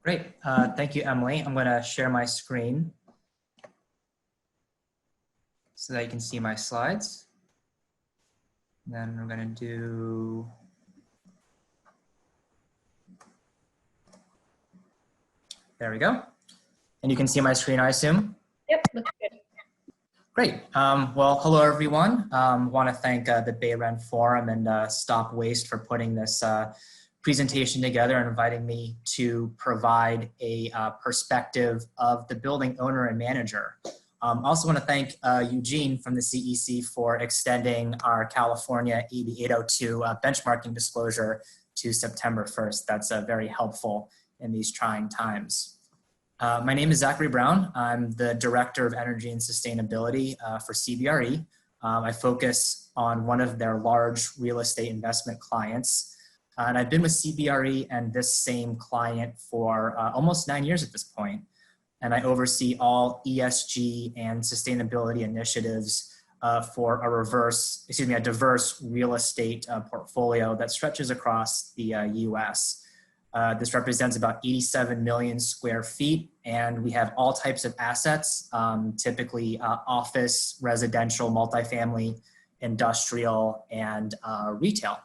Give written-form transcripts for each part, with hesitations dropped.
Great. Thank you, Emily. I'm going to share my screen so that you can see my slides. And then we're going to do there we go. And you can see my screen, I assume? Yep, looks good. Great. Well, hello, everyone. Want to thank the Bay Rent Forum and Stop Waste for putting this presentation together and inviting me to provide a perspective of the building owner and manager. Also want to thank Eugene from the CEC for extending our California AB 802 benchmarking disclosure to September 1st. That's very helpful in these trying times. My name is Zachary Brown. I'm the Director of Energy and Sustainability for CBRE. I focus on one of their large real estate investment clients. And I've been with CBRE and this same client for almost 9 years at this point. And I oversee all ESG and sustainability initiatives for a diverse real estate portfolio that stretches across the US. This represents about 87 million square feet, and we have all types of assets, typically office, residential, multifamily, industrial, and retail.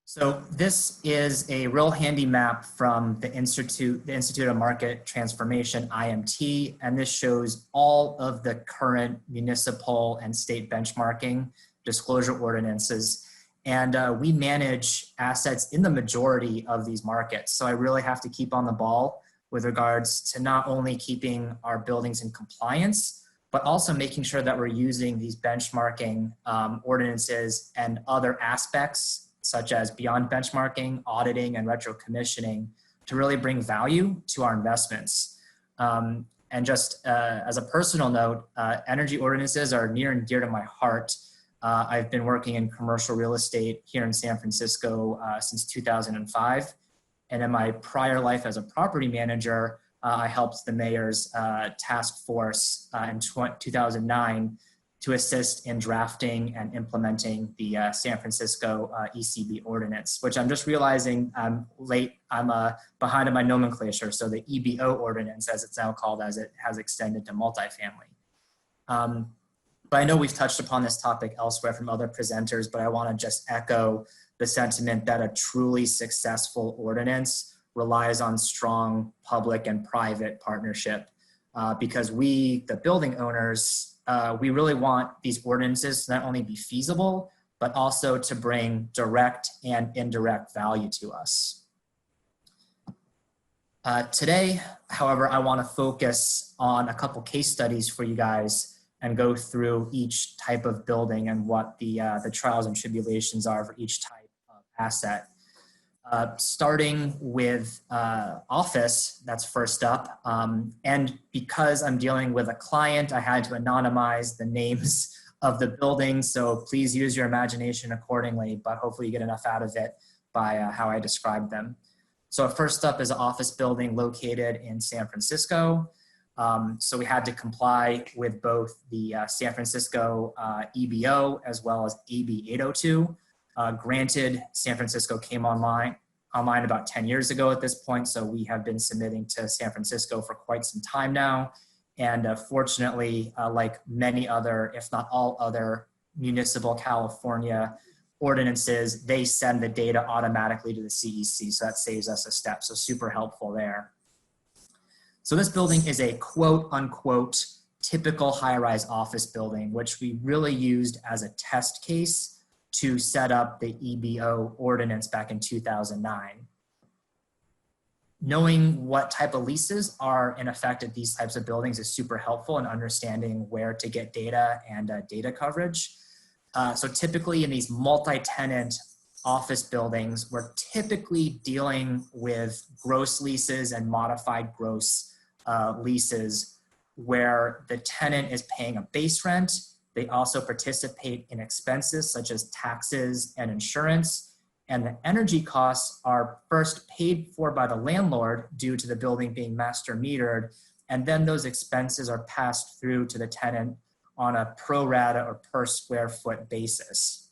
So this is a real handy map from the Institute of Market Transformation, IMT, and this shows all of the current municipal and state benchmarking disclosure ordinances. And we manage assets in the majority of these markets. So I really have to keep on the ball with regards to not only keeping our buildings in compliance, but also making sure that we're using these benchmarking ordinances and other aspects such as beyond benchmarking, auditing, and retro commissioning to really bring value to our investments. And just as a personal note, energy ordinances are near and dear to my heart. I've been working in commercial real estate here in San Francisco since 2005. And in my prior life as a property manager, I helped the mayor's task force in 2009 to assist in drafting and implementing the San Francisco ECB ordinance, which I'm just realizing I'm behind in my nomenclature. So the EBO ordinance, as it's now called, as it has extended to multifamily. But I know we've touched upon this topic elsewhere from other presenters, but I want to just echo the sentiment that a truly successful ordinance relies on strong public and private partnership because we, the building owners, we really want these ordinances to not only be feasible, but also to bring direct and indirect value to us. Today, however, I want to focus on a couple case studies for you guys and go through each type of building and what the trials and tribulations are for each type of asset. Starting with office, that's first up. And because I'm dealing with a client, I had to anonymize the names of the buildings. So please use your imagination accordingly, but hopefully you get enough out of it by how I describe them. So first up is an office building located in San Francisco. So we had to comply with both the San Francisco EBO as well as AB 802. Granted, San Francisco came online about 10 years ago at this point, so we have been submitting to San Francisco for quite some time now. And fortunately, like many other, if not all other municipal California ordinances, they send the data automatically to the CEC, so that saves us a step, so super helpful there. So this building is a quote unquote typical high-rise office building, which we really used as a test case to set up the EBO ordinance back in 2009. Knowing what type of leases are in effect at these types of buildings is super helpful in understanding where to get data and data coverage. So typically in these multi-tenant office buildings, we're typically dealing with gross leases and modified gross leases where the tenant is paying a base rent. They also participate in expenses such as taxes and insurance, and the energy costs are first paid for by the landlord due to the building being master metered, and then those expenses are passed through to the tenant on a pro rata or per square foot basis.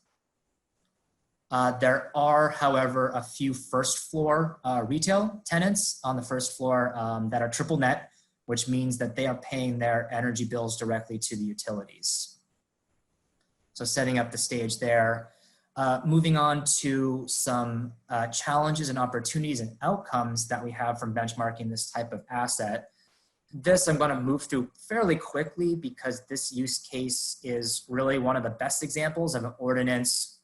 There are, however, a few first floor retail tenants on the first floor that are triple net, which means that they are paying their energy bills directly to the utilities. So setting up the stage there. Moving on to some challenges and opportunities and outcomes that we have from benchmarking this type of asset. This I'm going to move through fairly quickly because this use case is really one of the best examples of an ordinance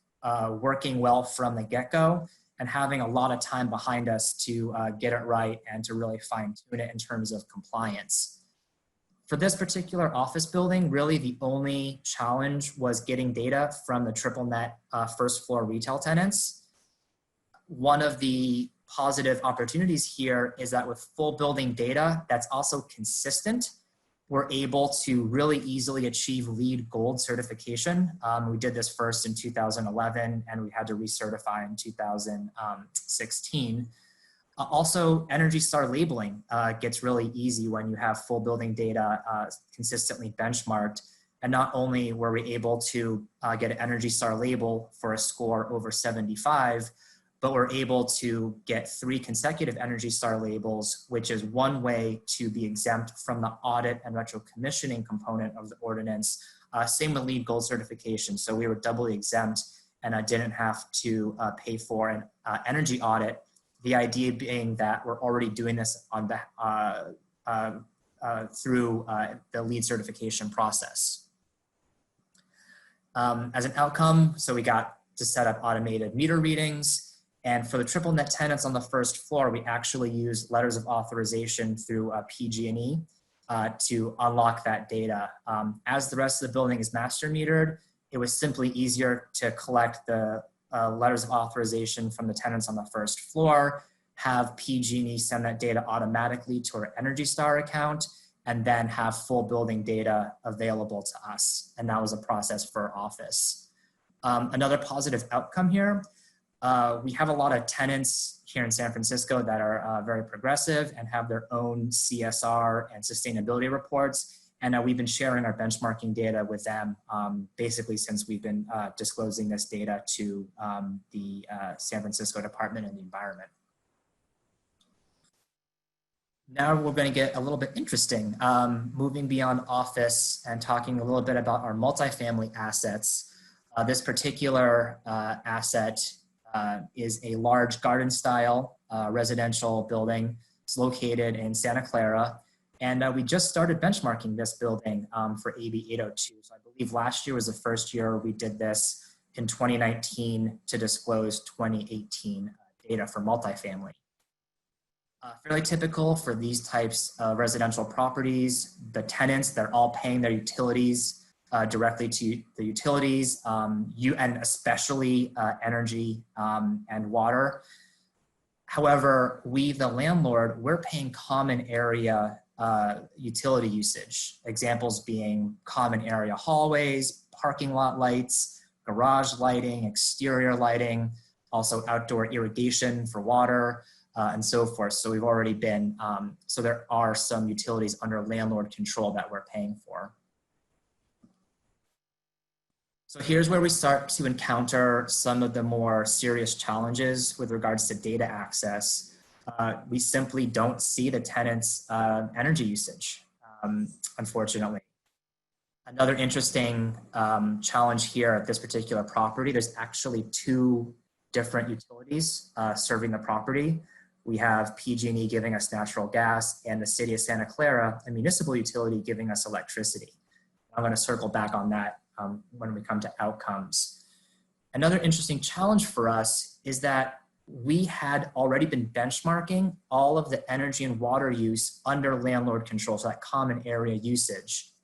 working well from the get-go and having a lot of time behind us to get it right and to really fine-tune it in terms of compliance. For this particular office building, really the only challenge was getting data from the triple net first floor retail tenants. One of the positive opportunities here is that with full building data that's also consistent, we're able to really easily achieve LEED Gold certification. We did this first in 2011 and we had to recertify in 2016. Also, Energy Star labeling gets really easy when you have full building data consistently benchmarked. And not only were we able to get an Energy Star label for a score over 75, but we're able to get 3 consecutive Energy Star labels, which is one way to be exempt from the audit and retro commissioning component of the ordinance. Same with LEED Gold certification. So we were doubly exempt and I didn't have to pay for an energy audit. The idea being that we're already doing this on the, through the LEED certification process. As an outcome, so we got to set up automated meter readings. And for the triple net tenants on the first floor, we actually use letters of authorization through PG&E to unlock that data. As the rest of the building is master metered, it was simply easier to collect the letters of authorization from the tenants on the first floor, have PG&E send that data automatically to our Energy Star account, and then have full building data available to us. And that was a process for office. Another positive outcome here, we have a lot of tenants here in San Francisco that are very progressive and have their own CSR and sustainability reports. And we've been sharing our benchmarking data with them basically since we've been disclosing this data to the San Francisco Department of the Environment. Now we're going to get a little bit interesting, moving beyond office and talking a little bit about our multifamily assets. This particular asset is a large garden style residential building. It's located in Santa Clara. And we just started benchmarking this building for AB 802. So I believe last year was the first year we did this in 2019 to disclose 2018 data for multifamily. Fairly typical for these types of residential properties, the tenants, they're all paying their utilities directly to the utilities, and especially energy and water. However, we, the landlord, we're paying common area utility usage. Examples being common area hallways, parking lot lights, garage lighting, exterior lighting, also outdoor irrigation for water, and so forth. So we've already been, so there are some utilities under landlord control that we're paying for. So here's where we start to encounter some of the more serious challenges with regards to data access. We simply don't see the tenant's energy usage, unfortunately. Another interesting challenge here at this particular property, there's actually 2 different utilities serving the property. We have PG&E giving us natural gas and the city of Santa Clara, a municipal utility, giving us electricity. I'm going to circle back on that when we come to outcomes. Another interesting challenge for us is that we had already been benchmarking all of the energy and water use under landlord control, so that common area usage,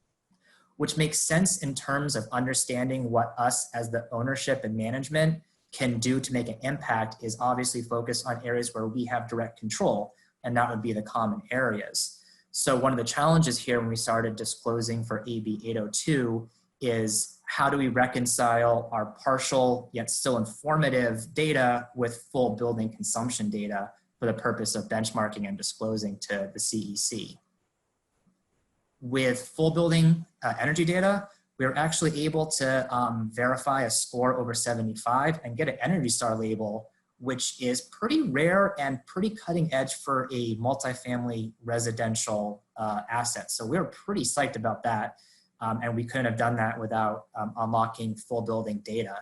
which makes sense in terms of understanding what us as the ownership and management can do to make an impact is obviously focused on areas where we have direct control, and that would be the common areas. So one of the challenges here when we started disclosing for AB 802 is how do we reconcile our partial yet still informative data with full building consumption data for the purpose of benchmarking and disclosing to the CEC. With full building energy data, we were actually able to verify a score over 75 and get an Energy Star label, which is pretty rare and pretty cutting edge for a multifamily residential asset. So we were pretty psyched about that. And we couldn't have done that without unlocking full building data.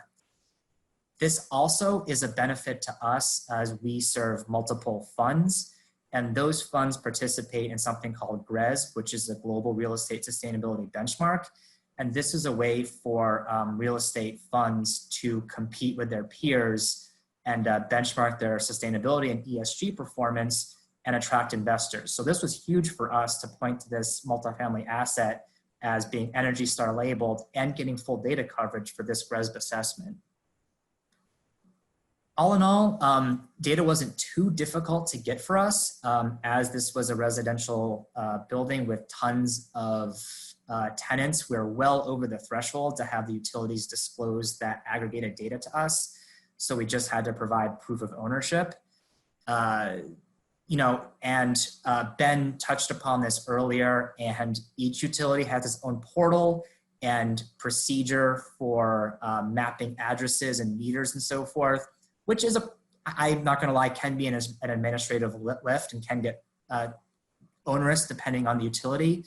This also is a benefit to us as we serve multiple funds, and those funds participate in something called GRES, which is the Global Real Estate Sustainability Benchmark. And this is a way for real estate funds to compete with their peers and benchmark their sustainability and ESG performance and attract investors. So this was huge for us to point to this multifamily asset as being Energy Star labeled and getting full data coverage for this GRESB assessment. All in all, data wasn't too difficult to get for us as this was a residential building with tons of tenants. We're well over the threshold to have the utilities disclose that aggregated data to us. So we just had to provide proof of ownership. And Ben touched upon this earlier, and each utility has its own portal and procedure for mapping addresses and meters and so forth, which is, I'm not gonna lie, can be an administrative lift and can get onerous depending on the utility,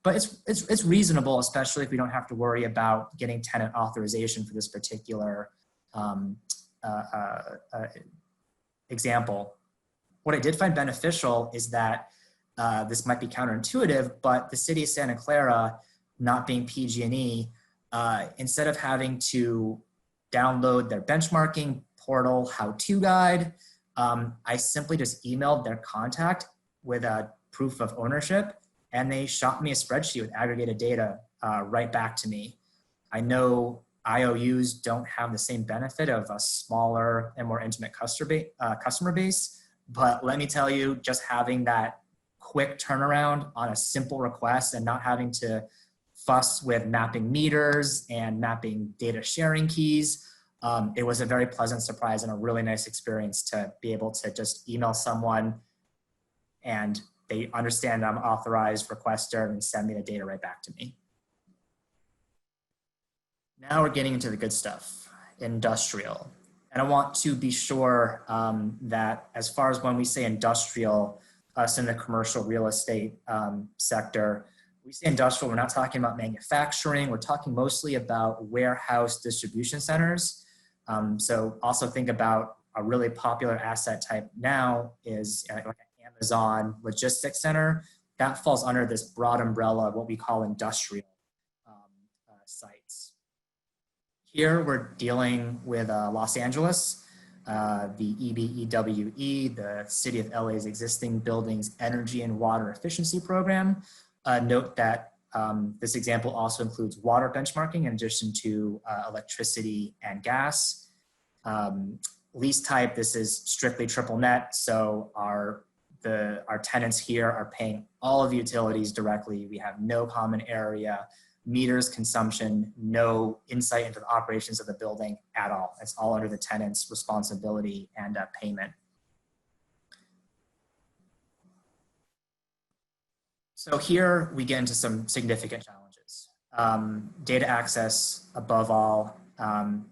but it's reasonable, especially if we don't have to worry about getting tenant authorization for this particular example. What I did find beneficial is that this might be counterintuitive, but the city of Santa Clara, not being PG&E, instead of having to download their benchmarking portal how-to guide, I simply just emailed their contact with a proof of ownership, and they shot me a spreadsheet with aggregated data right back to me. I know IOUs don't have the same benefit of a smaller and more intimate customer base, but let me tell you, just having that quick turnaround on a simple request and not having to fuss with mapping meters and mapping data sharing keys, it was a very pleasant surprise and a really nice experience to be able to just email someone and they understand I'm authorized requester and send me the data right back to me. Now we're getting into the good stuff, industrial. And I want to be sure that as far as when we say industrial, us in the commercial real estate sector, we say industrial, we're not talking about manufacturing, we're talking mostly about warehouse distribution centers. So also think about a really popular asset type now is like an Amazon logistics center. That falls under this broad umbrella of what we call industrial sites. Here we're dealing with Los Angeles, the EBEWE, the City of LA's existing buildings energy and water efficiency program. Note that this example also includes water benchmarking in addition to electricity and gas. Lease type, this is strictly triple net, so our tenants here are paying all of the utilities directly. We have no common area, meters, consumption, no insight into the operations of the building at all. It's all under the tenant's responsibility and payment. So here we get into some significant challenges. Data access above all,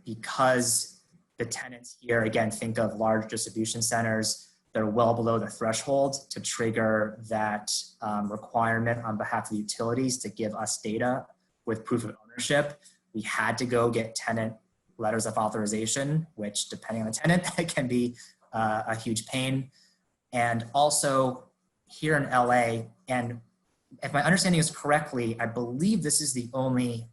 because the tenants here, again, think of large distribution centers, they're well below the threshold to trigger that requirement on behalf of the utilities to give us data with proof of ownership. We had to go get tenant letters of authorization, which depending on the tenant, can be a huge pain. And also here in LA, and if my understanding is correctly, I believe this is the only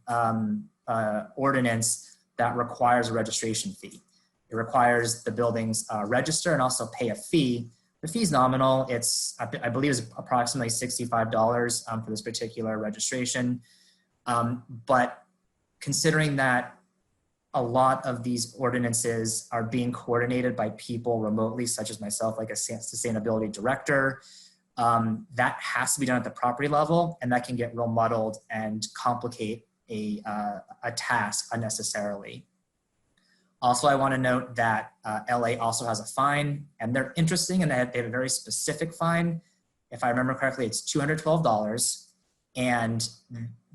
ordinance that requires a registration fee. It requires the buildings register and also pay a fee. The fee is nominal. It's, I believe it's approximately $65 for this particular registration. But considering that a lot of these ordinances are being coordinated by people remotely, such as myself, like a sustainability director, that has to be done at the property level, and that can get real muddled and complicate a task unnecessarily. Also, I want to note that LA also has a fine, and they're interesting in that they have a very specific fine. If I remember correctly, it's $212. And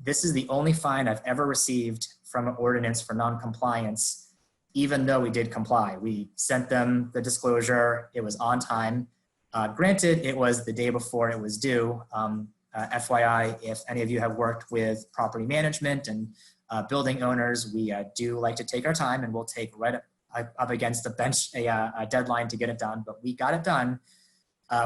this is the only fine I've ever received from an ordinance for non-compliance, even though we did comply. We sent them the disclosure, it was on time. Granted, it was the day before it was due. FYI, if any of you have worked with property management and building owners, we do like to take our time, and we'll take right up against the bench a deadline to get it done, but we got it done.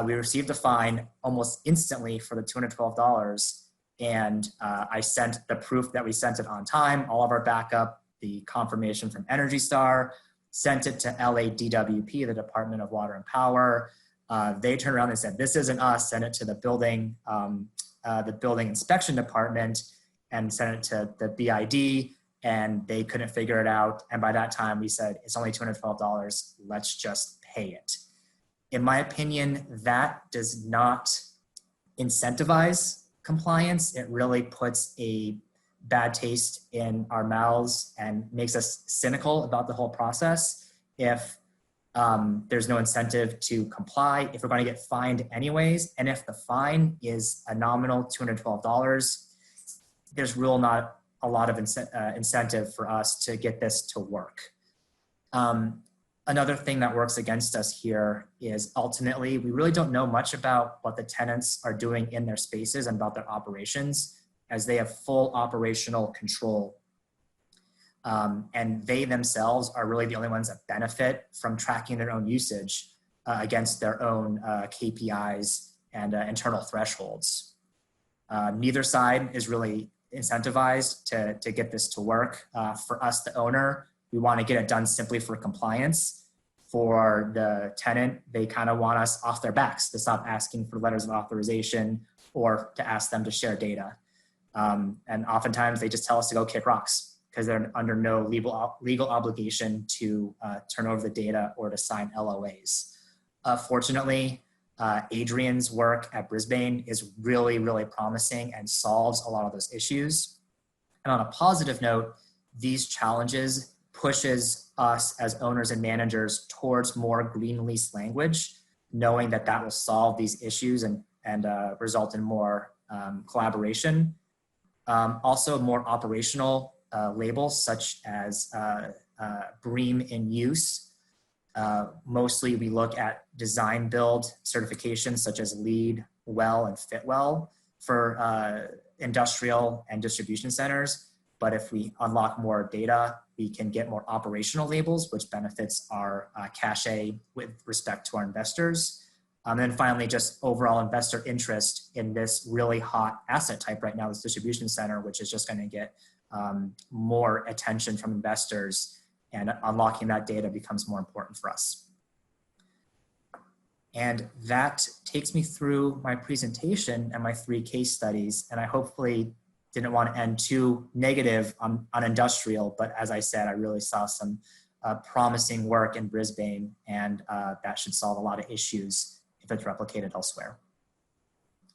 We received a fine almost instantly for the $212. And I sent the proof that we sent it on time, all of our backup, the confirmation from Energy Star, sent it to LADWP, the Department of Water and Power. They turned around and said, this isn't us, sent it to the building inspection department and sent it to the BID, and they couldn't figure it out. And by that time we said, it's only $212, let's just pay it. In my opinion, that does not incentivize compliance. It really puts a bad taste in our mouths and makes us cynical about the whole process. If there's no incentive to comply, if we're going to get fined anyways, and if the fine is a nominal $212, there's really not a lot of incentive for us to get this to work. Another thing that works against us here is ultimately, we really don't know much about what the tenants are doing in their spaces and about their operations, as they have full operational control. And they themselves are really the only ones that benefit from tracking their own usage against their own KPIs and internal thresholds. Neither side is really incentivized to get this to work. For us, the owner, we want to get it done simply for compliance. For the tenant, they kind of want us off their backs to stop asking for letters of authorization or to ask them to share data. And oftentimes they just tell us to go kick rocks because they're under no legal obligation to turn over the data or to sign LOAs. Fortunately, Adrian's work at Brisbane is really, really promising and solves a lot of those issues. And on a positive note, these challenges pushes us as owners and managers towards more green lease language, knowing that that will solve these issues and result in more collaboration. Also more operational labels such as BREEAM in use. Mostly we look at design build certifications such as LEED, WELL, and FitWell for industrial and distribution centers. But if we unlock more data, we can get more operational labels, which benefits our cachet with respect to our investors. And then finally, just overall investor interest in this really hot asset type right now, this distribution center, which is just going to get more attention from investors, and unlocking that data becomes more important for us. And that takes me through my presentation and my 3 case studies. And I hopefully didn't want to end too negative on industrial, but as I said, I really saw some promising work in Brisbane, and that should solve a lot of issues if it's replicated elsewhere.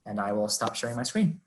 And I will stop sharing my screen.